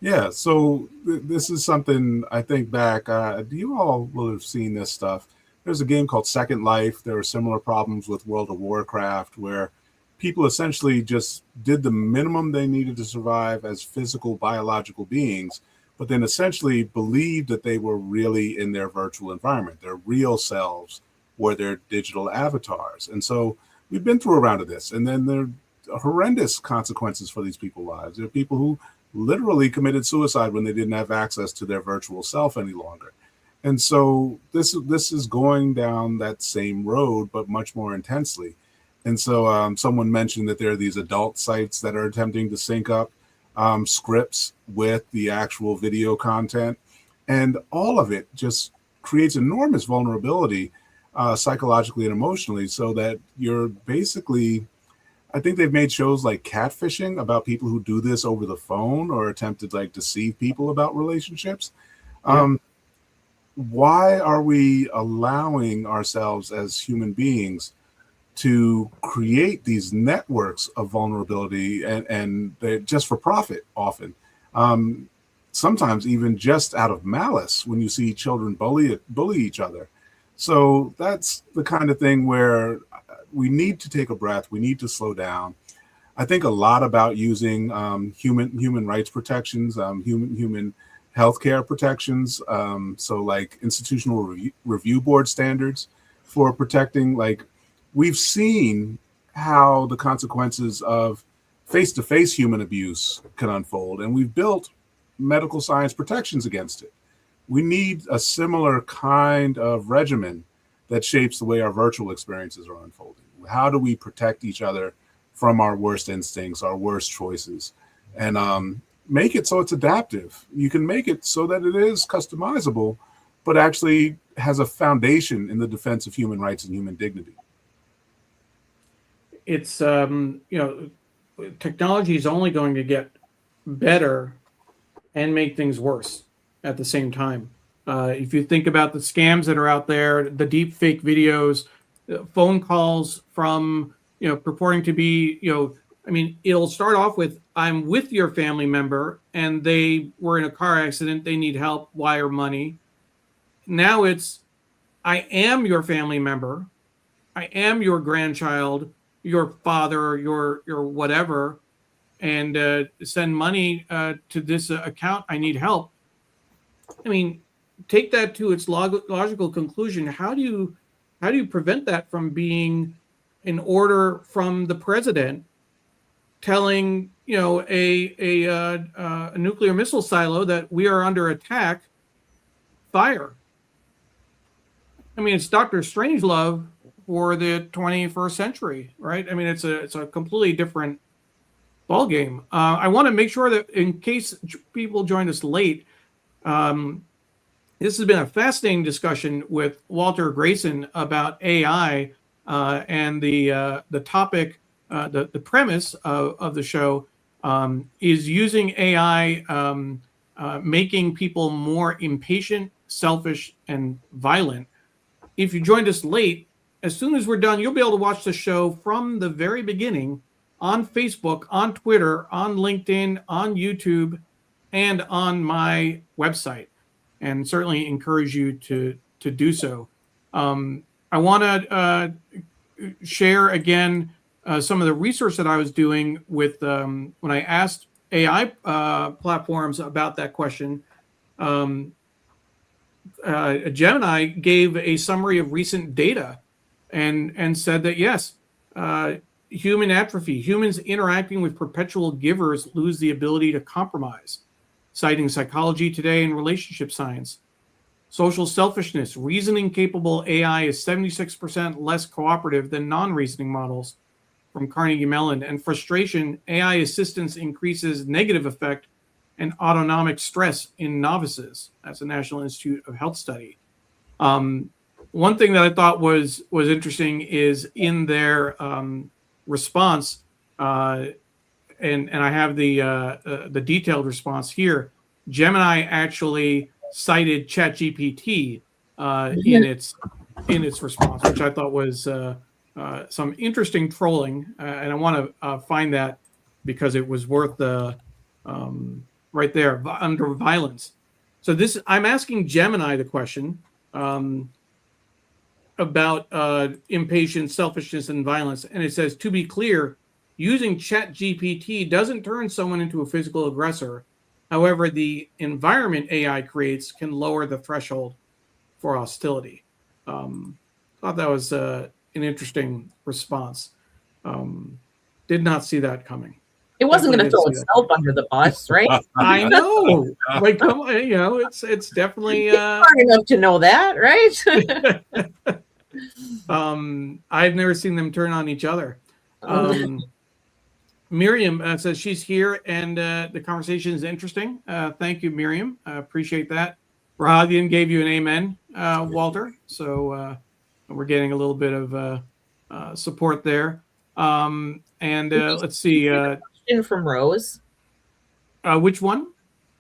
Yeah, so this is something I think back. You all will have seen this stuff. There's a game called Second Life. There were similar problems with World of Warcraft, where people essentially just did the minimum they needed to survive as physical, biological beings, but then essentially believed that they were really in their virtual environment. Their real selves were their digital avatars. And so we've been through a round of this, and then there are horrendous consequences for these people's lives. There are people who literally committed suicide when they didn't have access to their virtual self any longer. And so this is going down that same road, but much more intensely. And so someone mentioned that there are these adult sites that are attempting to sync up scripts with the actual video content. And all of it just creates enormous vulnerability psychologically and emotionally, so that you're basically, I think they've made shows like catfishing about people who do this over the phone or attempt to like deceive people about relationships. Yeah. Why are we allowing ourselves as human beings to create these networks of vulnerability, and they're just for profit often? Sometimes even just out of malice, when you see children bully each other. So that's the kind of thing where we need to take a breath. We need to slow down. I think a lot about using human rights protections, human healthcare protections. So like institutional review board standards for protecting, like we've seen how the consequences of face-to-face human abuse can unfold, and we've built medical science protections against it. We need a similar kind of regimen that shapes the way our virtual experiences are unfolding. How do we protect each other from our worst instincts, our worst choices, and make it so it's adaptive? You can make it so that it is customizable, but actually has a foundation in the defense of human rights and human dignity. It's, technology is only going to get better and make things worse at the same time. If you think about the scams that are out there, the deep fake videos, phone calls from, purporting to be, I mean, it'll start off with, I'm with your family member and they were in a car accident, they need help, wire money. Now it's, I am your family member, I am your grandchild, your father, your whatever, and send money to this account, I need help. I mean, take that to its logical conclusion. How do you prevent that from being an order from the president telling a nuclear missile silo that we are under attack? Fire. I mean, it's Dr. Strangelove for the 21st century, right? I mean, it's a completely different ballgame. I want to make sure that in case people join us late, This has been a fascinating discussion with Walter Greason about AI, and the topic, the premise of the show is using AI, making people more impatient, selfish, and violent. If you joined us late, as soon as we're done, you'll be able to watch the show from the very beginning on Facebook, on Twitter, on LinkedIn, on YouTube, and on my website, and certainly encourage you to do so. I want to share again some of the research that I was doing with when I asked AI platforms about that question. Gemini gave a summary of recent data and said that yes, human atrophy, humans interacting with perpetual givers lose the ability to compromise, citing Psychology Today and relationship science. Social selfishness, reasoning capable AI is 76% less cooperative than non-reasoning models, from Carnegie Mellon. And frustration, AI assistance increases negative affect and autonomic stress in novices. That's a National Institute of Health study. One thing that I thought was interesting is in their response, and I have the detailed response here. Gemini actually cited ChatGPT in its response, which I thought was some interesting trolling, and I want to find that because it was worth the right there under violence. So I'm asking Gemini the question about impatience, selfishness, and violence, and it says, to be clear, using ChatGPT doesn't turn someone into a physical aggressor. However, the environment AI creates can lower the threshold for hostility. Thought that was an interesting response. Did not see that coming. It wasn't going to throw itself under the bus, right? I know. Like, come on, it's definitely hard enough to know that, right? I've never seen them turn on each other. Miriam says she's here and the conversation is interesting. Thank you, Miriam. I appreciate that. Rahadian gave you an amen, Walter. So we're getting a little bit of support there. And let's see. Question from Rose. Which one?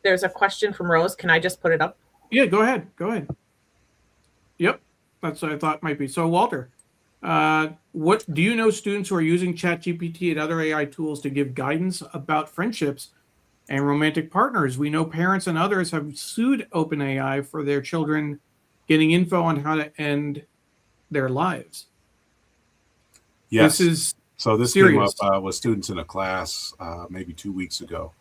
There's a question from Rose. Can I just put it up? Yeah, go ahead. Go ahead. Yep, that's what I thought might be. So, Walter, what do you know students who are using ChatGPT and other AI tools to give guidance about friendships and romantic partners? We know parents and others have sued OpenAI for their children getting info on how to end their lives. Yes. This serious. Came up with students in a class maybe 2 weeks ago.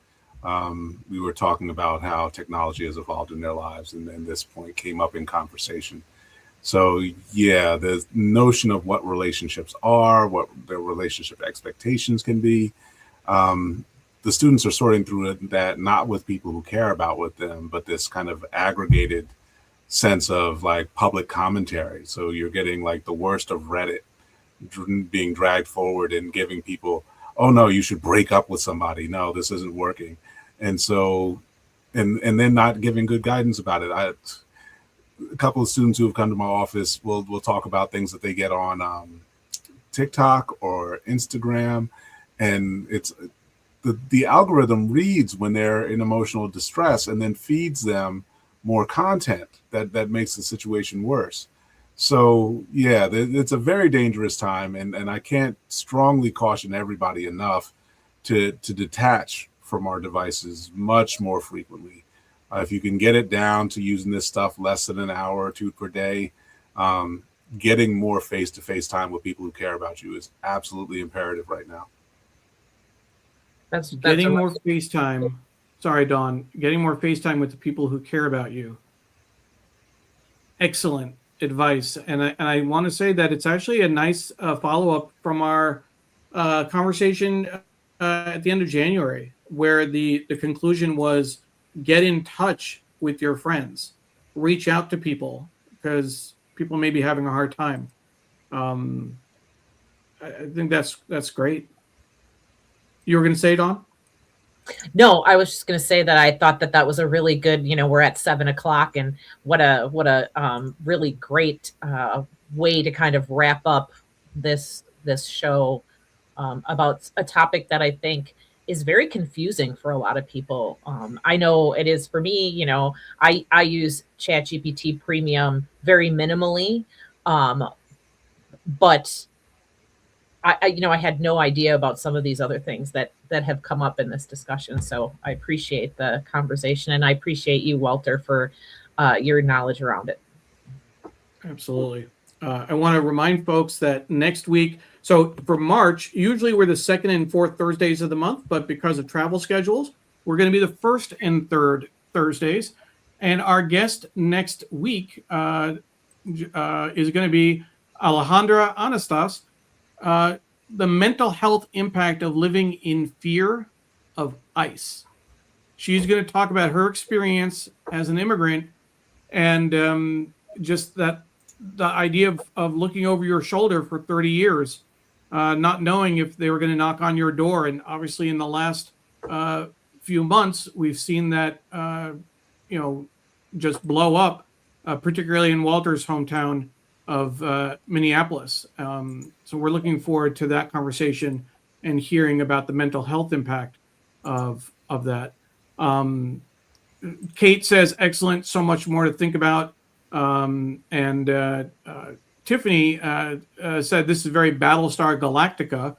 We were talking about how technology has evolved in their lives, and then this point came up in conversation. So yeah, the notion of what relationships are, what their relationship expectations can be. The students are sorting through that not with people who care about with them, but this kind of aggregated sense of like public commentary. So you're getting like the worst of Reddit being dragged forward and giving people, oh no, you should break up with somebody. No, this isn't working. And so, and then not giving good guidance about it. A couple of students who have come to my office will talk about things that they get on TikTok or Instagram, and it's the algorithm reads when they're in emotional distress and then feeds them more content that makes the situation worse. So yeah, it's a very dangerous time, and I can't strongly caution everybody enough to detach from our devices much more frequently. If you can get it down to using this stuff less than an hour or two per day, getting more face-to-face time with people who care about you is absolutely imperative right now. That's getting more face time. Sorry, Dawn. Getting more face time with the people who care about you. Excellent advice, and I want to say that it's actually a nice follow-up from our conversation at the end of January, where the conclusion was get in touch with your friends, reach out to people because people may be having a hard time. I think that's great. You were going to say, Dawn? No, I was just going to say that I thought that that was a really good, we're at 7 o'clock, and what a really great way to kind of wrap up this show about a topic that I think is very confusing for a lot of people. I know it is for me. I use ChatGPT Premium very minimally, but I had no idea about some of these other things that have come up in this discussion. So I appreciate the conversation, and I appreciate you, Walter, for your knowledge around it. Absolutely. I want to remind folks that next week, so for March, usually we're the second and fourth Thursdays of the month, but because of travel schedules, we're going to be the first and third Thursdays. And our guest next week is going to be Alejandra Anastas, the mental health impact of living in fear of ICE. She's going to talk about her experience as an immigrant and just that the idea of looking over your shoulder for 30 years, not knowing if they were going to knock on your door. And obviously in the last few months, we've seen that, just blow up, particularly in Walter's hometown of Minneapolis. So we're looking forward to that conversation and hearing about the mental health impact of that. Kate says, excellent, so much more to think about. And Tiffany said this is very Battlestar Galactica,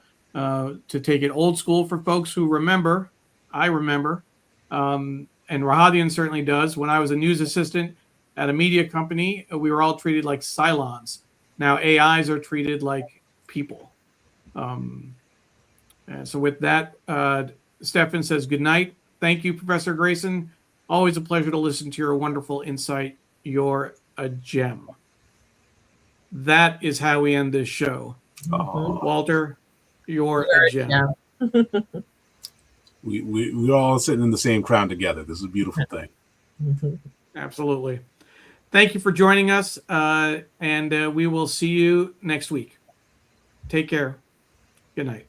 to take it old school for folks who remember. I remember. And Rahadian certainly does. When I was a news assistant at a media company, we were all treated like Cylons. Now AIs are treated like people. And so with that, Stefan says good night. Thank you, Professor Greason. Always a pleasure to listen to your wonderful insight. You're a gem. That is how we end this show. Oh. Walter, you're a gem. We're all sitting in the same crown together. This is a beautiful thing. Absolutely. Thank you for joining us, and we will see you next week. Take care. Good night.